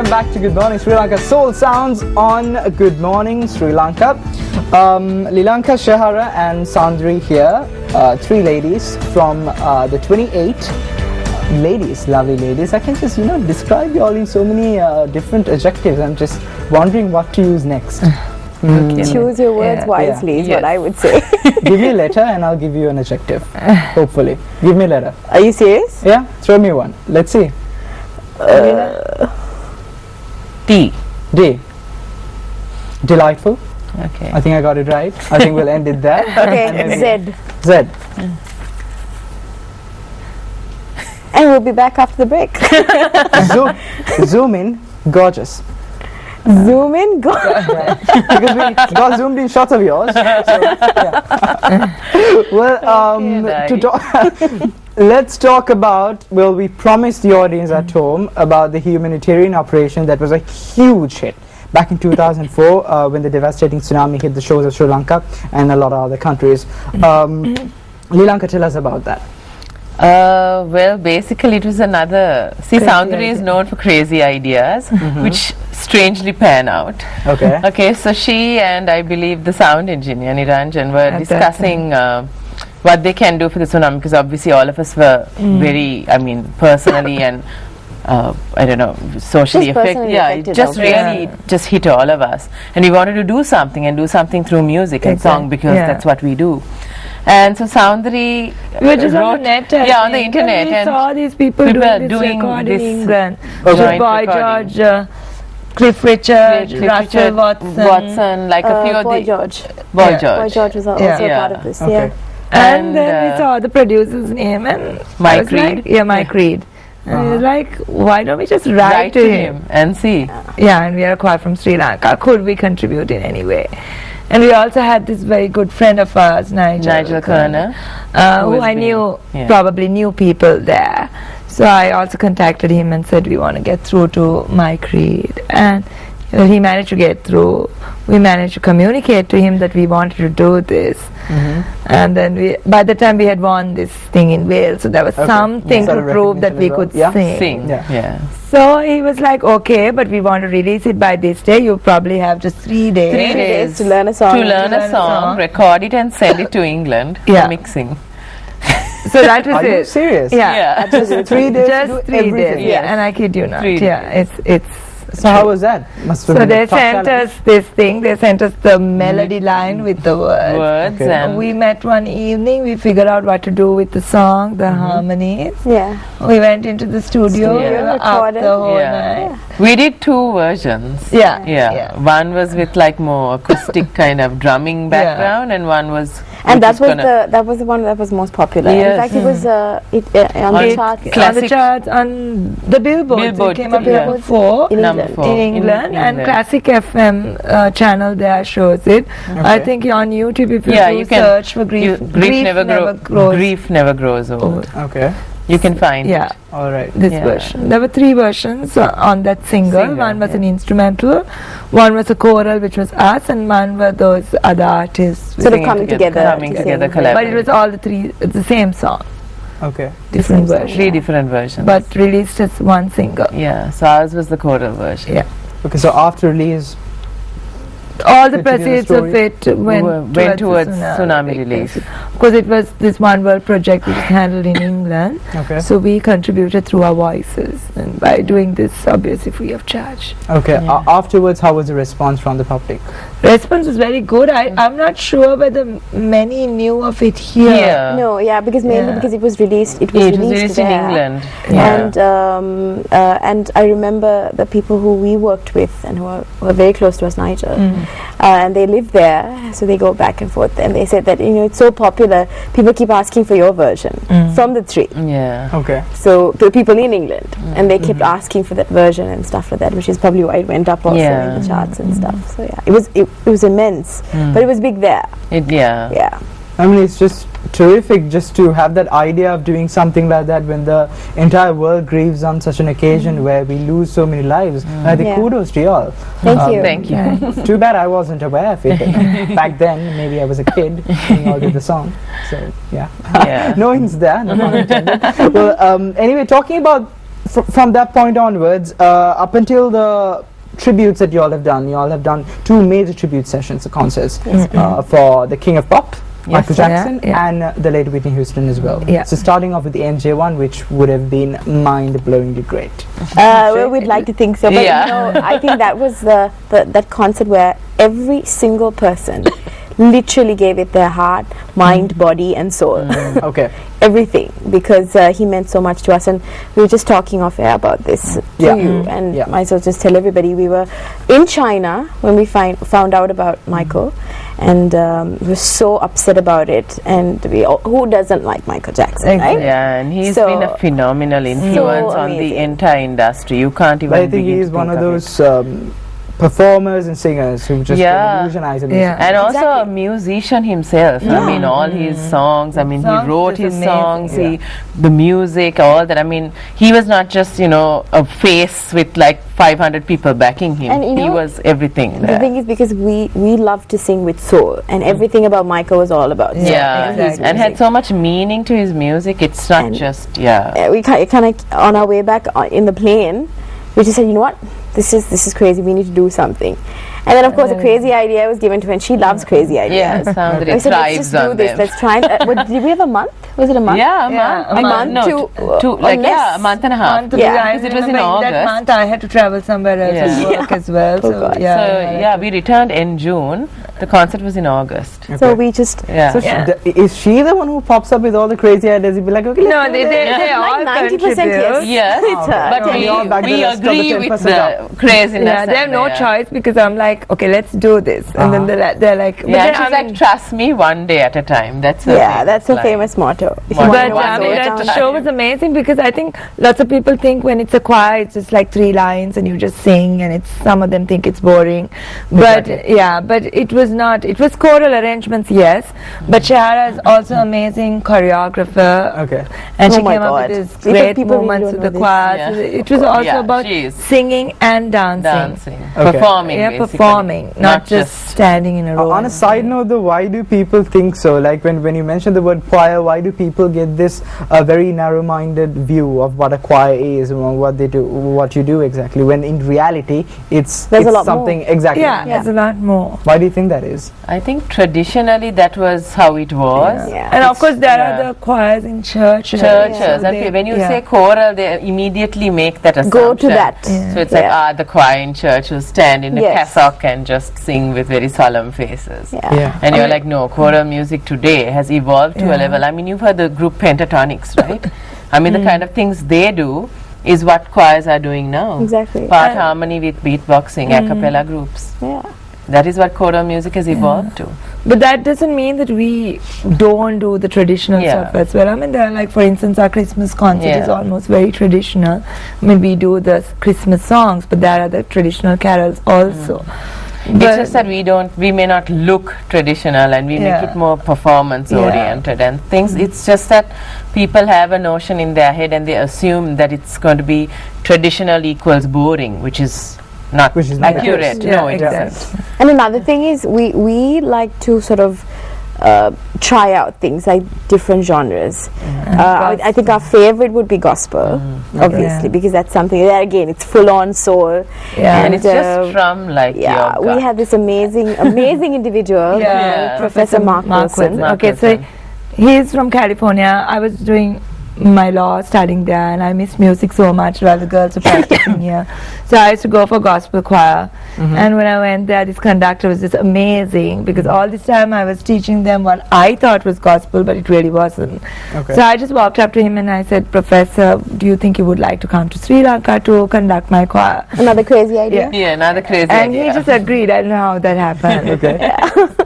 welcome back to Good Morning Sri Lanka. Soul Sounds on Good Morning Sri Lanka. Lilanka, Shahara and Sandri here, three ladies from the 28 ladies, lovely ladies. I can just, describe you all in so many different adjectives. I'm just wondering what to use next. Okay. Choose your words wisely is what I would say. Give me a letter and I'll give you an adjective, hopefully. Give me a letter. Are you serious? Yeah, throw me one. Let's see. D. D. Delightful. Okay. I think I got it right. I think we'll end it there. Okay, Z. Z. And we'll be back after the break. Zoom in, gorgeous. Zoom in, go. Because we got zoomed in shots of yours. So, yeah. Well, to talk, let's talk about, well, we promised the audience at home about the humanitarian operation that was a huge hit back in 2004 when the devastating tsunami hit the shores of Sri Lanka and a lot of other countries. Lilanka, tell us about that. Well, basically it was another... See, Soundari is known for crazy ideas, which strangely pan out. Okay. Okay, so she and I believe the sound engineer, Niranjan, were discussing what they can do for the tsunami, because obviously all of us were very, personally and I don't know, socially affected. Yeah, it just really just hit all of us. And we wanted to do something, and do something through music and song, because that's what we do. And so Soundari we were just on the net, on the internet, and we saw these people doing this record in England. Boy George, Cliff Richard, Russell Watson, like a few of the... Boy George. Boy George. Boy George was also a part of this, And then we saw the producer's name, and Mike Reed. Mike Reed. And he was like, why don't we just write to him and see? Yeah, and we are quite from Sri Lanka. Could we contribute in any way? And we also had this very good friend of ours, Nigel Kerner, who I knew probably knew people there. So I also contacted him and said we want to get through to Mike Reed, and he managed to get through. We managed to communicate to him that we wanted to do this, and then by the time we had won this thing in Wales, so there was something to prove that we could sing. So he was like, okay, but we want to release it by this day. You probably have just 3 days. 3 days to learn a song. To learn a song, record it and send it to England for mixing. So that was Are you serious? Yeah. Just 3 days. Just 3 days. Yeah, and I kid you not. It's. So how was that? So they sent us this thing. They sent us the melody line with the words. And we met one evening. We figured out what to do with the song, the harmonies. Yeah. We went into the studio. We were up the whole night. We did 2 versions. One was with like more acoustic kind of drumming background, and one was. And that was the one that was most popular. In fact, it was on the charts. On the charts, on the Billboard. It came up Billboard 4 in England, and Classic FM channel there shows it. I think on YouTube, if you search for Grief Never Grows Old. Okay. You can find it. All right. This version. There were 3 versions on that single. One was an instrumental, one was a choral, which was us, and one were those other artists. Sort of coming together, collaborating. But it was all the same song. Okay. Different versions. 3 different versions. But released as one single. Yeah. So ours was the choral version. Yeah. Okay. So after release, all the proceeds of it went towards tsunami relief. Because it was this One World project which is handled in England. So we contributed through our voices, and by doing this, obviously free of charge. Okay. Afterwards, how was the response from the public? Response was very good. I'm not sure whether many knew of it here. No, because mainly because it was released. It was released in England. And I remember the people who we worked with and who were very close to us, Nigel, and they live there, so they go back and forth. And they said that it's so popular, people keep asking for your version from the 3. Yeah. Okay. So the people in England, and they kept asking for that version and stuff like that, which is probably why it went up also in the charts and stuff. So it was immense, but it was big there. I mean, it's just terrific just to have that idea of doing something like that when the entire world grieves on such an occasion where we lose so many lives. I think kudos to you all. Thank you. Too bad I wasn't aware of it. Back then, maybe I was a kid when you all did the song. So, no hints there, no pun intended. Well, anyway, talking about from that point onwards, up until the tributes that you all have done 2 major tribute sessions, the concerts, for the King of Pop, Michael Jackson, and the late Whitney Houston as well. So starting off with the MJ one, which would have been mind-blowingly great. Well, we'd like to think so, but you know, I think that was that concert where every single person literally gave it their heart, mind, body, and soul. Okay. Everything, because he meant so much to us. And we were just talking off air about this to you, and I shall just tell everybody, we were in China when we found out about Michael, and we were so upset about it. And who doesn't like Michael Jackson, right? Yeah, and he's been a phenomenal influence on the entire industry. You can't even. I think he's one of those performers and singers who just revolutionize it. And also a musician himself. I mean, all his songs, I mean, he wrote his songs, the music, all that. I mean, he was not just, you know, a face with like 500 people backing him. And he was everything there. The thing is, because we love to sing with soul, and everything about Michael was all about soul. And had so much meaning to his music. It's not just, we kind of, on our way back in the plane, we just said, you know what? This is crazy. We need to do something. And then, of course, a crazy idea was given to her, and she loves crazy ideas. Yeah, sounds we said, let's just do this. Let's try. Did we have a month? Was it a month? Yeah, a month. No, a month and a half. Because it was in August. That month I had to travel somewhere else to work as well. So we returned in June. The concert was in August. Okay. So we just. Is she the one who pops up with all the crazy ideas? You'd be like, okay, no, they all like 90% yes. Yes, it's her. But we agree with the craziness. Yeah, they have no choice, because I'm like, okay, let's do this, and then they're like, and she's like, trust me, one day at a time. That's her famous motto. But I mean, that show was amazing, because I think lots of people think when it's a choir, it's just like 3 lines and you just sing, and some of them think it's boring. But but it was not. It was choral arrangements, yes. But Shahara is also amazing choreographer. Okay. And she came up with these great moments with the choir. So it was also about singing and dancing. Performing. Yeah, performing, not just standing in a row. On a side note, though, why do people think so? Like when you mention the word choir, why do people get this very narrow-minded view of what a choir is and what they do, what you do exactly? When in reality, it's a lot something more. exactly. There's a lot more. Why do you think that is? I think traditionally that was how it was. And of course there are the choirs in churches. And when you say choral, they immediately make that assumption. Go to that. So it's like, the choir in church will stand in a cassock and just sing with very solemn faces. And you're like, no, choral music today has evolved to a level. I mean, you've heard the group Pentatonics, right? I mean, the kind of things they do is what choirs are doing now. Exactly. Part harmony with beatboxing, a cappella groups. That is what choral music has evolved to. But that doesn't mean that we don't do the traditional stuff as well. I mean, there are, like, for instance, our Christmas concert is almost very traditional. I mean, we do the Christmas songs, but there are the traditional carols also. It's just that we may not look traditional, and we make it more performance oriented and things. It's just that people have a notion in their head, and they assume that it's going to be traditional equals boring, which is not accurate. No, it isn't. And another thing is, we like to sort of try out things like different genres. I think our favorite would be gospel, obviously, because that's something that, again, it's full on soul. And it's just from like yoga. We have this amazing individual, Professor Mark Wilson. Okay, so he's from California. I was doing my law, studying there, and I miss music so much while the girls were practicing here. So I used to go for gospel choir, and when I went there, this conductor was just amazing, because all this time I was teaching them what I thought was gospel, but it really wasn't. So I just walked up to him and I said, Professor, do you think you would like to come to Sri Lanka to conduct my choir? Another crazy idea. Another crazy idea. And he just agreed. I don't know how that happened.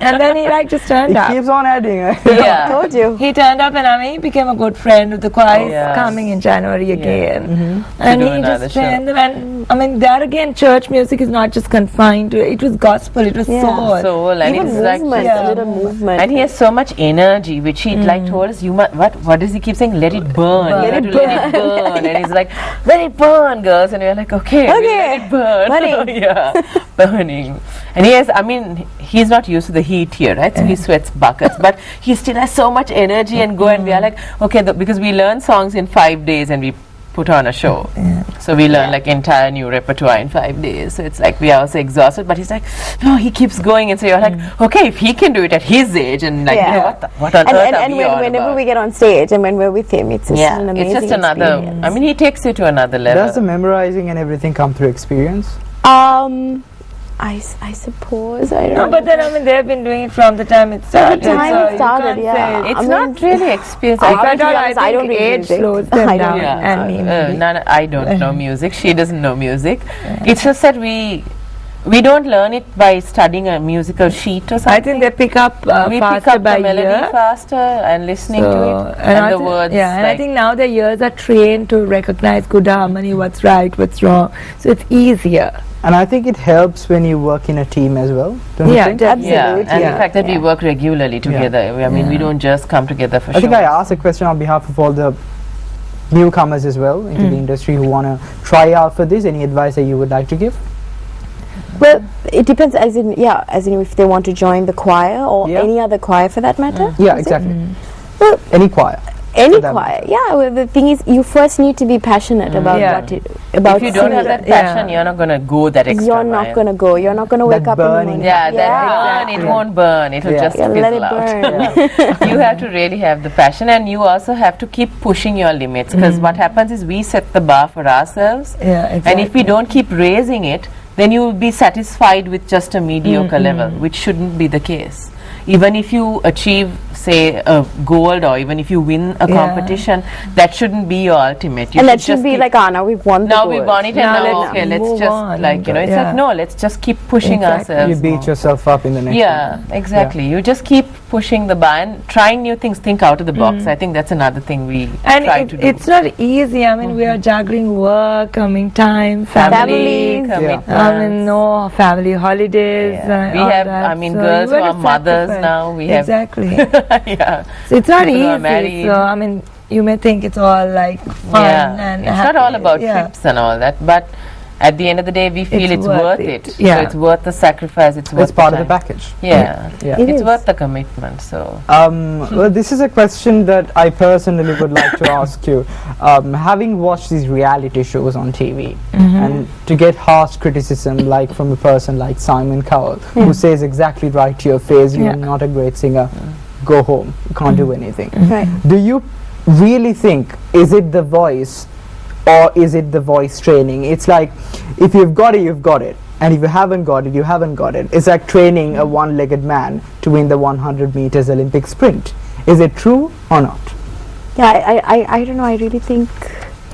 And then he just turned up. He keeps on adding. I told you. He turned up, and he became a good friend with the choir. He's coming in January again. And he just trained them. And I mean, there again, church music is not just confined to it. Was gospel, it was soul. And even it's movement, like a little movement. And he has so much energy, which he like told us. What does he keep saying? Let it burn. Let it burn. And he's like, let it burn, girls. And we're like, okay, we'll let it burn. Burning. Burning. And he's not used to the heat here, right? So he sweats buckets, but he still has so much energy and go. And we are like, okay, because we learn songs in 5 days, and we put on a show. So we learn like entire new repertoire in 5 days. So it's like we are also exhausted, but he's like, no, he keeps going, and so you're like, okay, if he can do it at his age, and like, you know, what on earth are we on whenever about? we get on stage and when we're with him, it's just an amazing it's just another. experience. I mean, he takes you to another level. Does the memorizing and everything come through experience? I suppose, I don't No, know. but then I mean they've been doing it from the time it started. The time so it you started, can't yeah. say- It's not really experience. I I can't think- be honest, I don't read age music. slows them I don't. down. And me maybe. I don't know music. She doesn't know music. It's just that we don't learn it by studying a musical sheet or something. I think they pick up we faster pick up by the melody ear. faster and listening to it and I and the thi- words. Yeah, and I like- think now the ears are trained to recognize good harmony, what's right, what's wrong. So it's easier. And I think it helps when you work in a team as well, don't you Yeah, think? definitely. yeah, and Yeah. the fact that we work regularly together. I mean, we don't just come together for I think shows. I asked a question on behalf of all the newcomers as well into the industry who want to try out for this. Any advice that you would like to give? Well, it depends, as in if they want to join the choir or any other choir for that matter. Yeah, is it? exactly. Well, Any choir. any for that choir, yeah. Well, the thing is, you first need to be passionate about Yeah. about If you don't have singing. that passion, you're not going to go that extra You're not mile. going to go. You're not going to wake That up in the burning. morning. Yeah, that burn, Exactly. it won't burn. It'll Yeah. just Yeah, let it fizzle out. burn. You have to really have the passion, and you also have to keep pushing your limits, because what happens is we set the bar for ourselves, Yeah, exactly. and if we don't keep raising it, then you will be satisfied with just a mediocre level, which shouldn't be the case. Even if you achieve, say, a gold, or even if you win a competition, that shouldn't be your ultimate. You And that just should be keep- like, now we've won the now gold. we won it, and Now now let's okay, let's move just on. like, you know, it's Yeah. like, no, let's just keep pushing Exactly. ourselves. You beat more. yourself up in the next Yeah, one. exactly. You just keep pushing the bar and trying new things, think out of the box. I think that's another thing we And try to do. it's not easy. I mean, we are juggling work, coming time, family. Families. commitments. I mean, no family holidays. Yeah. We all have, that. I mean, So girls you who gotta are mothers sacrifice. now. We have, Exactly. yeah. So it's not People who are easy. married. So I mean, you may think it's all like fun and It's not all happy. about Yeah. trips and all that, but at the end of the day, we feel it's worth it. Yeah. So it's worth the sacrifice. It's worth It's part of the time. package. Yeah, Yeah. It it's is. worth the commitment. So Well, this is a question that I personally would like to ask you. Having watched these reality shows on TV and to get harsh criticism like from a person like Simon Cowell, who says exactly right to your face, you're not a great singer, go home, you can't do anything. Right. Do you really think, is it the voice or is it the voice training? It's like, if you've got it, you've got it. And if you haven't got it, you haven't got it. It's like training a one-legged man to win the 100 meters Olympic sprint. Is it true or not? Yeah, I don't know. I really think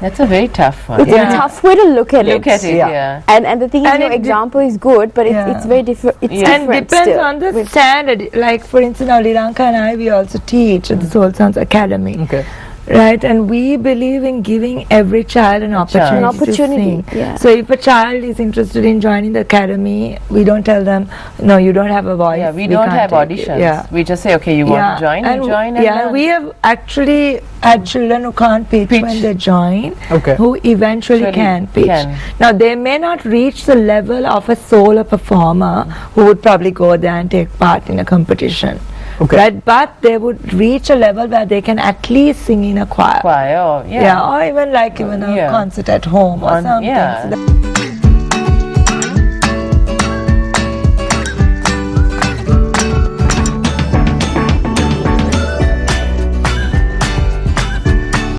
that's a very tough one. it's a tough way to look at Look it. at it, Yeah. yeah. And the thing is, And your it de- example is good, but it's very different. It's Yeah. And different depends still. on the standard. Like for instance, now Liranka and I, we also teach at the Soul Sounds Academy. Okay. Right, and we believe in giving every child an opportunity, An opportunity, to sing. yeah. So if a child is interested in joining the academy, we don't tell them, no, you don't have a voice. Yeah, we don't can't have take it." auditions. Yeah. We just say, okay, you want to join? and You join and yeah, learn. we have actually had children who can't pitch when they join, Okay. who eventually Actually can pitch. can. Now they may not reach the level of a solo performer who would probably go there and take part in a competition. Okay. Right, but they would reach a level where they can at least sing in a choir. Choir, or, Yeah, or even like even a Yeah. concert at home or On- something. yeah. So that-